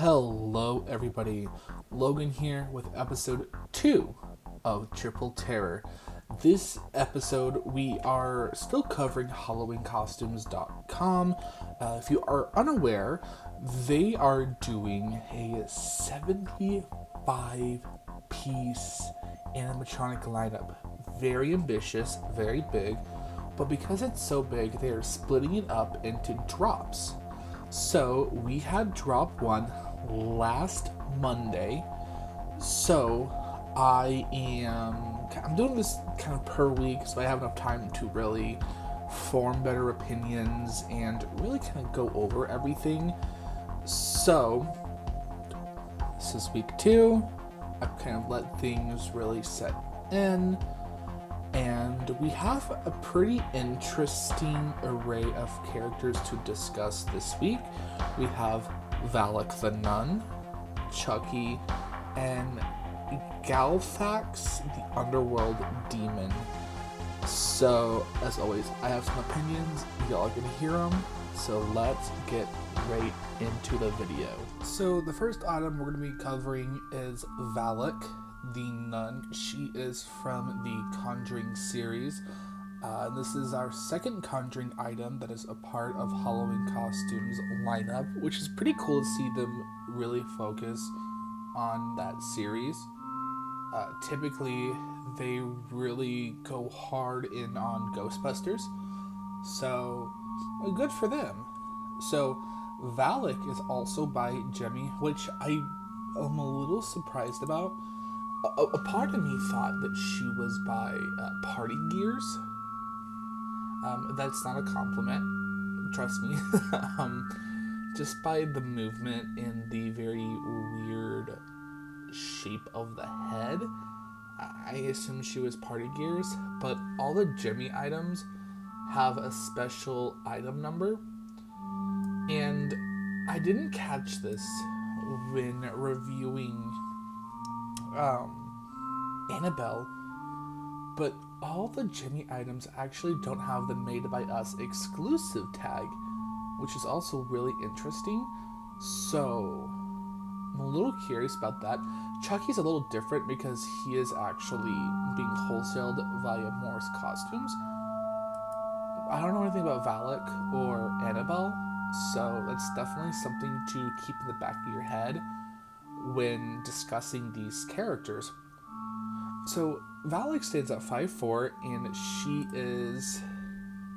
Hello, everybody. Logan here with episode 2 of Triple Terror. This episode, we are still covering HalloweenCostumes.com. If you are unaware, they are doing a 75-piece animatronic lineup. Very ambitious, very big, but because it's so big, they are splitting it up into drops. So we had drop 1 last Monday. So I'm doing this kind of per week, so I have enough time to really form better opinions and really kind of go over everything. So this is week 2. I've kind of let things really set in. And we have a pretty interesting array of characters to discuss this week. We have Valak the Nun, Chucky, and Galfax the Underworld Demon. So, as always, I have some opinions. Y'all are going to hear them. So let's get right into the video. So the first item we're going to be covering is Valak the Nun. She is from the Conjuring series. This is our second Conjuring item that is a part of Halloween Costumes lineup, which is pretty cool to see them really focus on that series. Typically, they really go hard in on Ghostbusters, so good for them. So Valak is also by Jemmy, which I am a little surprised about. A part of me thought that she was by Party Gears. That's not a compliment, trust me. Just by the movement and the very weird shape of the head, I assumed she was Party Gears. But all the Jimmy items have a special item number, and I didn't catch this when reviewing Annabelle, but all the Jimmy items actually don't have the Made by Us exclusive tag, which is also really interesting. So I'm a little curious about that. Chucky's a little different because he is actually being wholesaled via Morris Costumes. I don't know anything about Valak or Annabelle, so that's definitely something to keep in the back of your head when discussing these characters. So Valak stands at 5'4", and she is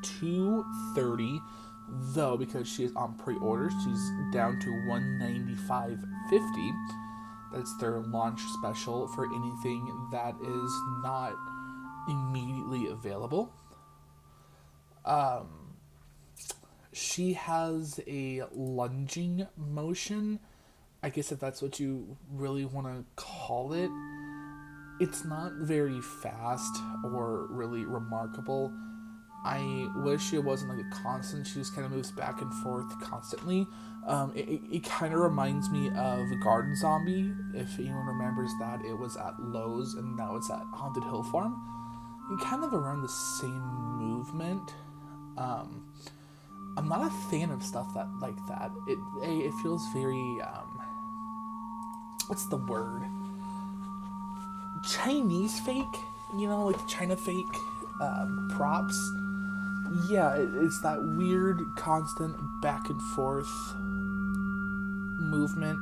$230, though because she is on pre-order, she's down to $195.50. That's their launch special for anything that is not immediately available. She has a lunging motion, I guess if that's what you really want to call it. It's not very fast or really remarkable. I wish it wasn't like a constant. She just kind of moves back and forth constantly. It kind of reminds me of Garden Zombie. If anyone remembers that, it was at Lowe's and now it's at Haunted Hill Farm. Kind of around the same movement. I'm not a fan of stuff that like that. It feels very what's the word? Chinese fake, like China fake props. Yeah, it's that weird, constant back and forth movement,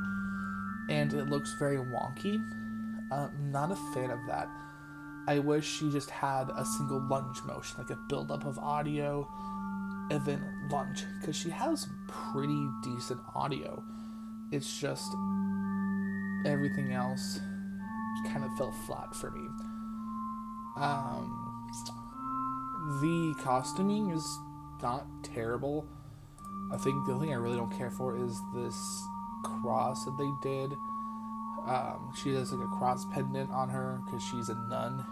and it looks very wonky. Not a fan of that. I wish she just had a single lunge motion, like a buildup of audio, and then lunge, because she has pretty decent audio. It's just everything else kind of fell flat for me. The costuming is not terrible. I think the thing I really don't care for is this cross that they did. She has like a cross pendant on her because she's a nun.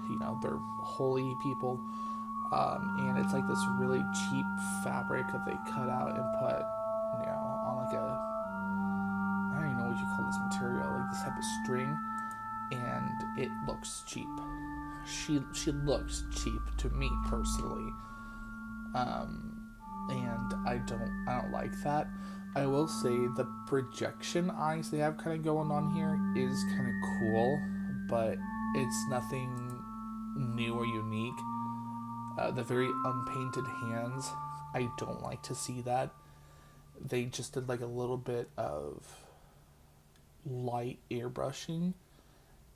They're holy people. And it's like this really cheap fabric that they cut out and put, on like a, I don't even know what you call this material, like this type of string. And it looks cheap. She looks cheap to me personally, and I don't like that. I will say the projection eyes they have kind of going on here is kind of cool, but it's nothing new or unique. The very unpainted hands, I don't like to see that. They just did like a little bit of light airbrushing,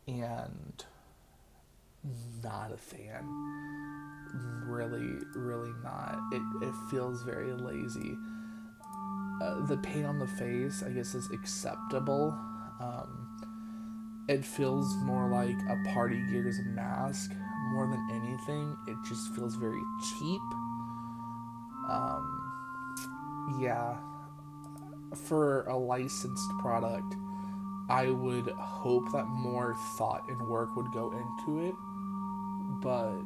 and not a fan. Really not. It feels very lazy. The paint on the face, I guess, is acceptable. It feels more like a party gear's mask more than anything. It just feels very cheap. Yeah, for a licensed product, I would hope that more thought and work would go into it, but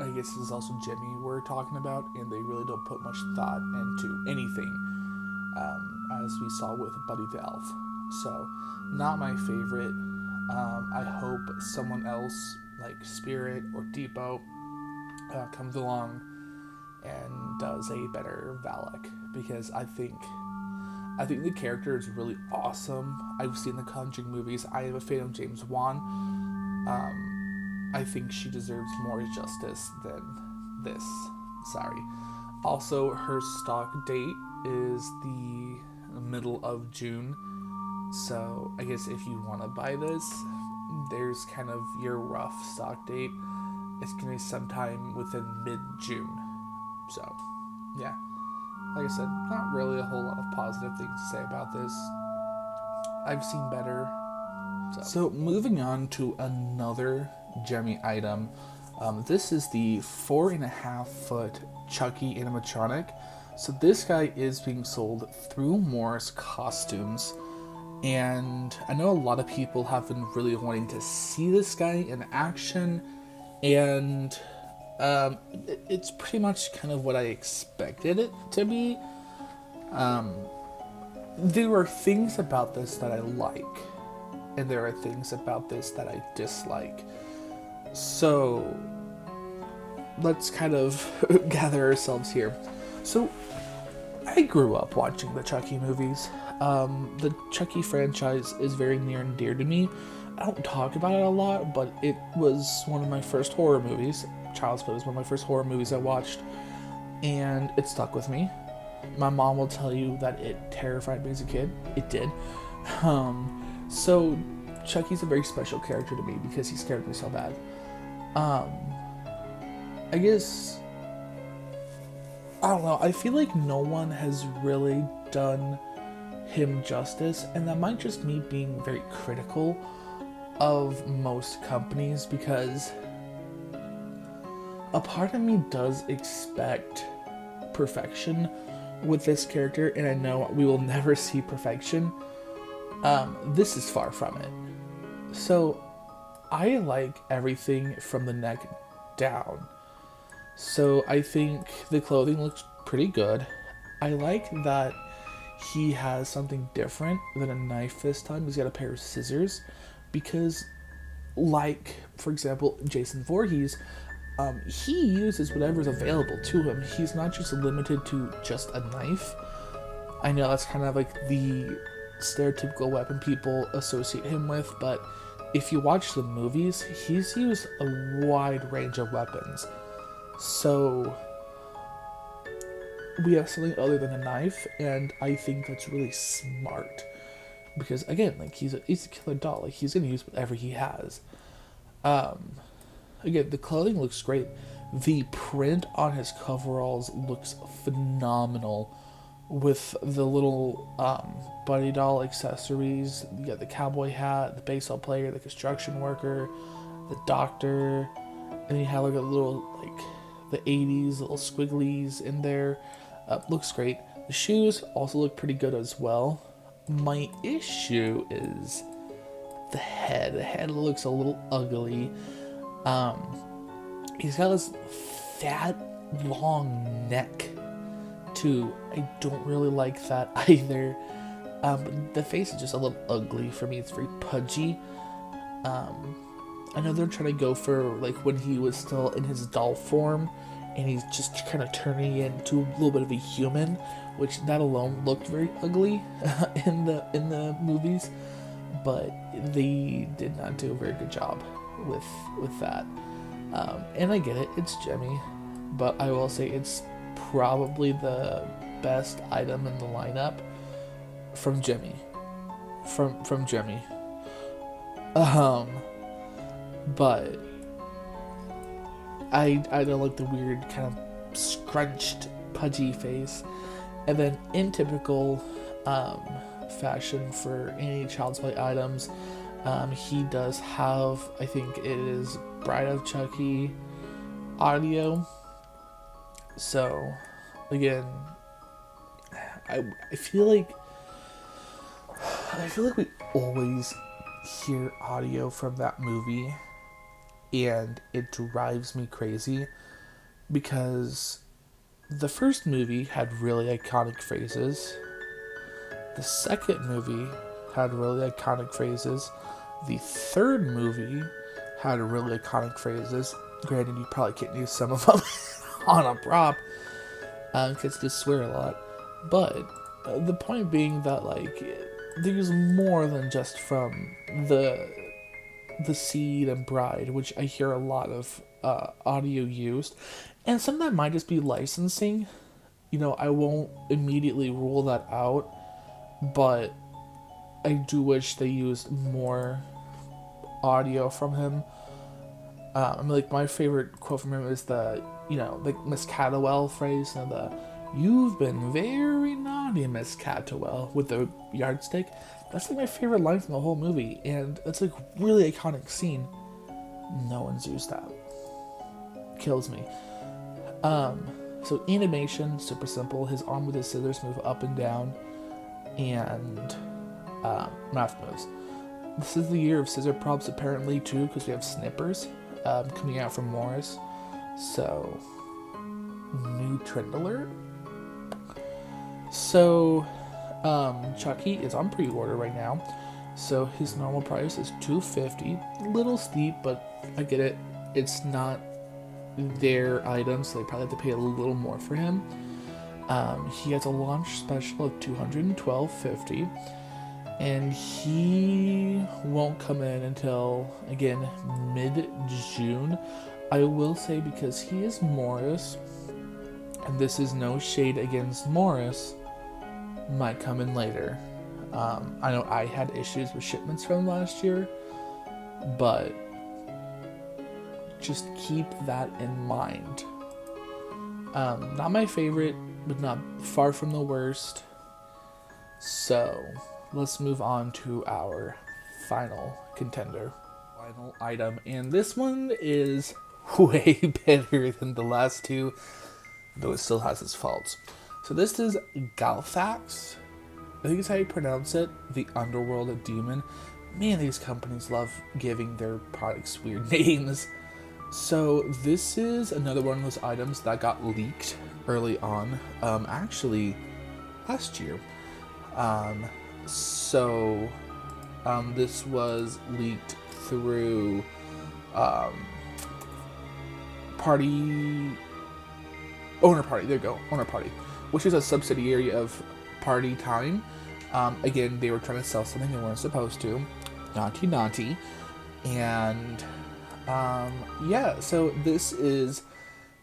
I guess this is also Jimmy we're talking about, and they really don't put much thought into anything, as we saw with Buddy the Elf. So, not my favorite. I hope someone else, like Spirit or Depot, comes along and does a better Valak, because I think the character is really awesome. I've seen the Conjuring movies. I am a fan of James Wan. I think she deserves more justice than this. Sorry. Also, her stock date is the middle of June. So, I guess if you want to buy this, there's kind of your rough stock date. It's going to be sometime within mid-June. So, yeah. Like I said, not really a whole lot of positive things to say about this. I've seen better. So moving on to another Jemmy item. This is the 4.5-foot Chucky animatronic. So this guy is being sold through Morris Costumes. And I know a lot of people have been really wanting to see this guy in action. And it's pretty much kind of what I expected it to be. There are things about this that I like, and there are things about this that I dislike. So let's kind of gather ourselves here. So I grew up watching the Chucky movies. The Chucky franchise is very near and dear to me. I don't talk about it a lot, but it was one of my first horror movies. Child's Play was one of my first horror movies I watched, and it stuck with me. My mom will tell you that it terrified me as a kid. It did. So Chucky's a very special character to me because he scared me so bad. I guess, I don't know, I feel like no one has really done him justice, and that might just me being very critical of most companies, because a part of me does expect perfection with this character, and I know we will never see perfection. This is far from it. So I like everything from the neck down. So I think the clothing looks pretty good. I like that he has something different than a knife this time. He's got a pair of scissors, because, like, for example, Jason Voorhees, he uses whatever's available to him. He's not just limited to just a knife. I know that's kind of like the stereotypical weapon people associate him with, but if you watch the movies, he's used a wide range of weapons. So we have something other than a knife, and I think that's really smart. Because again, like, he's a killer doll. Like, he's gonna use whatever he has. Again, the clothing looks great. The print on his coveralls looks phenomenal, with the little buddy doll accessories. You got the cowboy hat, the baseball player, the construction worker, the doctor, and you have like a little, like, the 80s little squigglies in there. Looks great. The shoes also look pretty good as well. My issue is the head. The head looks a little ugly. He's got this fat, long neck, too. I don't really like that either. The face is just a little ugly for me. It's very pudgy. I know they're trying to go for, like, when he was still in his doll form, and he's just kind of turning into a little bit of a human, which that alone looked very ugly in the movies, but they did not do a very good job with that. And I get it, it's Jimmy, but I will say it's probably the best item in the lineup from Jimmy. From Jimmy. But I don't like the weird kind of scrunched, pudgy face. And then in typical fashion for any Child's Play items, he does have, I think it is Bride of Chucky audio. So again, I feel like we always hear audio from that movie, and it drives me crazy because the first movie had really iconic phrases. The second movie had really iconic phrases. The third movie had really iconic phrases. Granted, you probably can't use some of them on a prop because they swear a lot. But the point being that, like, there's more than just from the Seed and Bride, which I hear a lot of audio used, and some of that might just be licensing. I won't immediately rule that out, but I do wish they used more audio from him. Like, my favorite quote from him is the Miss Catawell phrase, the "You've been very naughty, Miss Catawell," with the yardstick. That's like my favorite line from the whole movie, and that's like really iconic scene. No one's used that. Kills me. So animation, super simple. His arm with his scissors move up and down, and math moves. This is the year of scissor props apparently too, because we have snippers coming out from Morris. So, new trend alert. So, Chucky is on pre-order right now. So his normal price is $250. A little steep, but I get it. It's not their item, so they probably have to pay a little more for him. He has a launch special of $212.50, and he won't come in until, again, mid-June. I will say, because he is Morris, and this is no shade against Morris, might come in later. I know I had issues with shipments from last year, but just keep that in mind. Not my favorite, but not far from the worst. So, let's move on to our final contender. Final item, and this one is way better than the last two, though it still has its faults. So this is Galfax. I think it's how you pronounce it. The Underworld Demon. Man, these companies love giving their products weird names. So this is another one of those items that got leaked early on. Actually, last year. This was leaked through Owner Party. There you go, Owner Party, which is a subsidiary of Party Time. Again, they were trying to sell something they weren't supposed to. Naughty. And so this is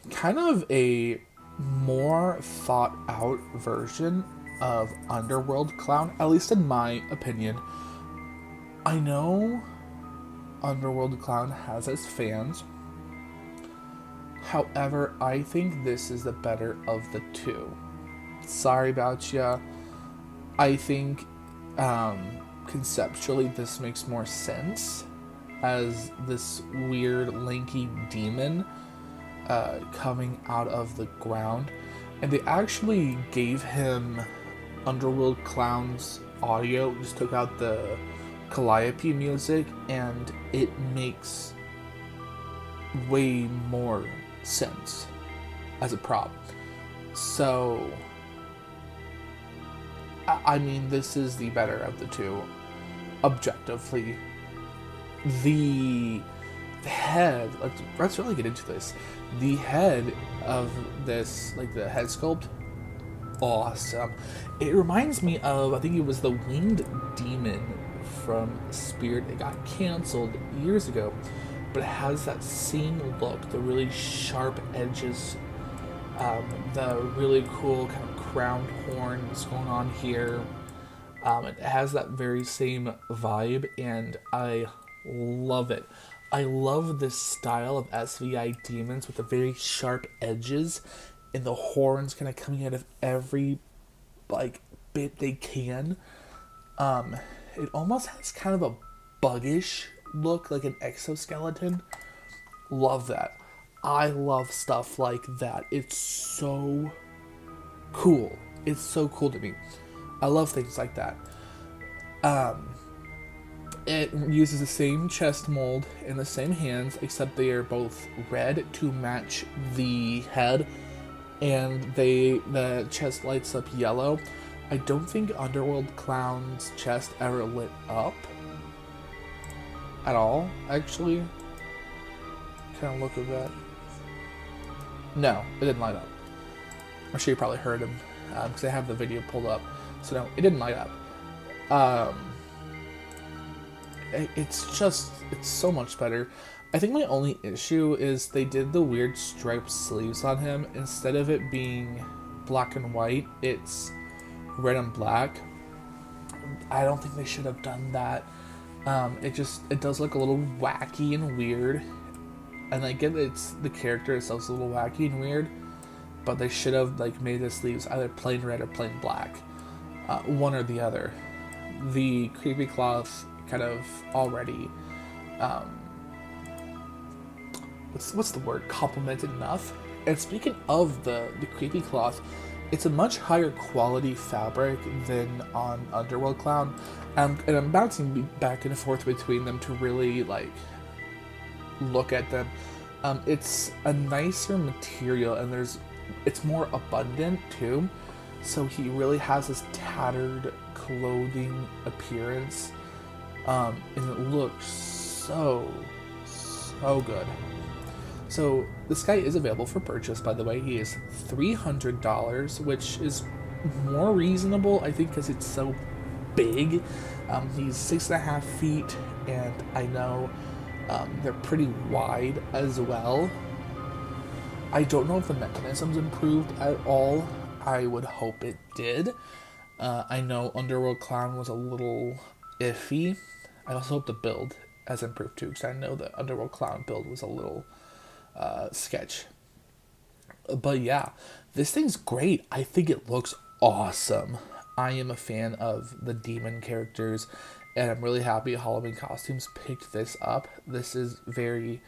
kind of a more thought out version of Underworld Clown, at least in my opinion. I know Underworld Clown has its fans. However, I think this is the better of the two. Sorry about ya. I think conceptually this makes more sense as this weird lanky demon coming out of the ground. And they actually gave him Underworld Clown's audio, just took out the Calliope music, and it makes way more sense as a prop. So, I mean, this is the better of the two, objectively. The the head, let's really get into this. The head of this, like the head sculpt, awesome. It reminds me of, I think it was the winged demon from Spirit. It got canceled years ago, but it has that same look, the really sharp edges, the really cool kind of crowned horns going on here. It has that very same vibe, and I love it. I love this style of SVI demons with the very sharp edges and the horns kind of coming out of every like bit they can. It almost has kind of a buggish look, like an exoskeleton. Love that. I love stuff like that. It's so cool. It's so cool to me. I love things like that. It uses the same chest mold and the same hands, except they are both red to match the head, and the chest lights up yellow. I don't think Underworld Clown's chest ever lit up at all, actually. Kind of look at that. No, it didn't light up. I'm sure you probably heard him, because I have the video pulled up. So no, it didn't light up. It's so much better. I think my only issue is they did the weird striped sleeves on him. Instead of it being black and white, it's red and black. I don't think they should have done that. It does look a little wacky and weird. And I get it's the character itself is a little wacky and weird, but they should have like made the sleeves either plain red or plain black. One or the other. The creepy cloth kind of already what's the word, complemented enough. And speaking of the creepy cloth, it's a much higher quality fabric than on Underworld Clown, and I'm bouncing back and forth between them to really like look at them. It's a nicer material, and it's more abundant too, so he really has this tattered clothing appearance, and it looks so good. So this guy is available for purchase, by the way. He is $300, which is more reasonable, I think, because it's so big. He's 6.5 feet, and I know they're pretty wide as well. I don't know if the mechanism's improved at all. I would hope it did. I know Underworld Clown was a little iffy. I also hope the build has improved too, because I know the Underworld Clown build was a little sketch. But yeah, this thing's great. I think it looks awesome. I am a fan of the demon characters, and I'm really happy Halloween Costumes picked this up. This is very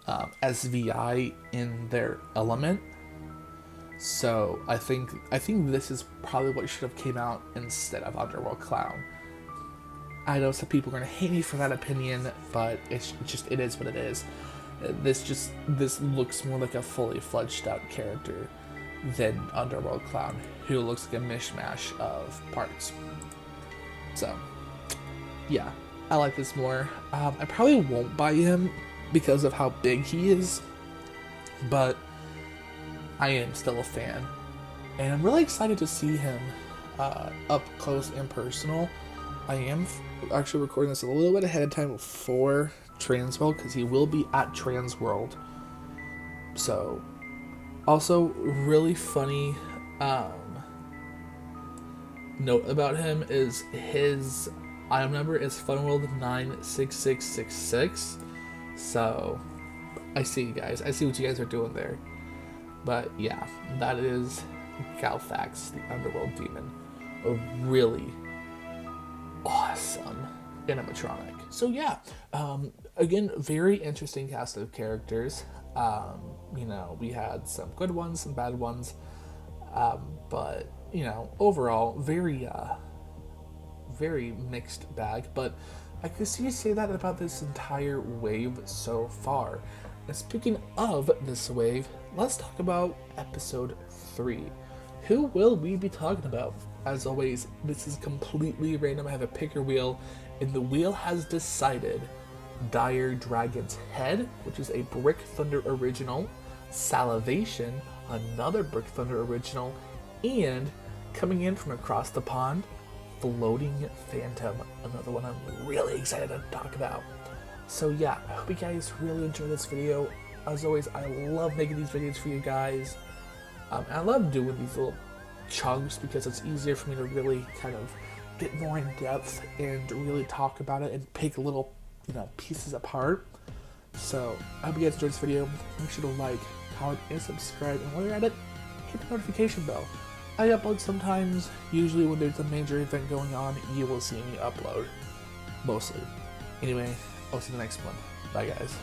SVI in their element. So I think this is probably what should have came out instead of Underworld Clown. I know some people are gonna hate me for that opinion, but it is what it is. This looks more like a fully fledged out character than Underworld Clown, who looks like a mishmash of parts. So yeah, I like this more. I probably won't buy him because of how big he is, but I am still a fan, and I'm really excited to see him up close and personal. I am actually recording this a little bit ahead of time for Transworld, because he will be at Transworld. So, also really funny note about him is his item number is Funworld96666. So, I see you guys. I see what you guys are doing there. But yeah, that is Galthax, the Underworld Demon. A really awesome animatronic. So yeah, again, very interesting cast of characters. We had some good ones, some bad ones, but overall, very mixed bag. But I could see you say that about this entire wave so far. And speaking of this wave, let's talk about episode 3. Who will we be talking about? As always, this is completely random. I have a picker wheel, and the wheel has decided Dire Dragon's Head, which is a Brick Thunder original, Salivation, another Brick Thunder original, and coming in from across the pond, Floating Phantom, another one I'm really excited to talk about. So yeah, I hope you guys really enjoyed this video. As always, I love making these videos for you guys. And I love doing these little chunks because it's easier for me to really kind of get more in depth and really talk about it and pick little, pieces apart. So I hope you guys enjoyed this video. Make sure to like, comment, and subscribe. And while you're at it, hit the notification bell. I upload sometimes. Usually when there's a major event going on, you will see me upload. Mostly. Anyway, I'll see you in the next one. Bye guys.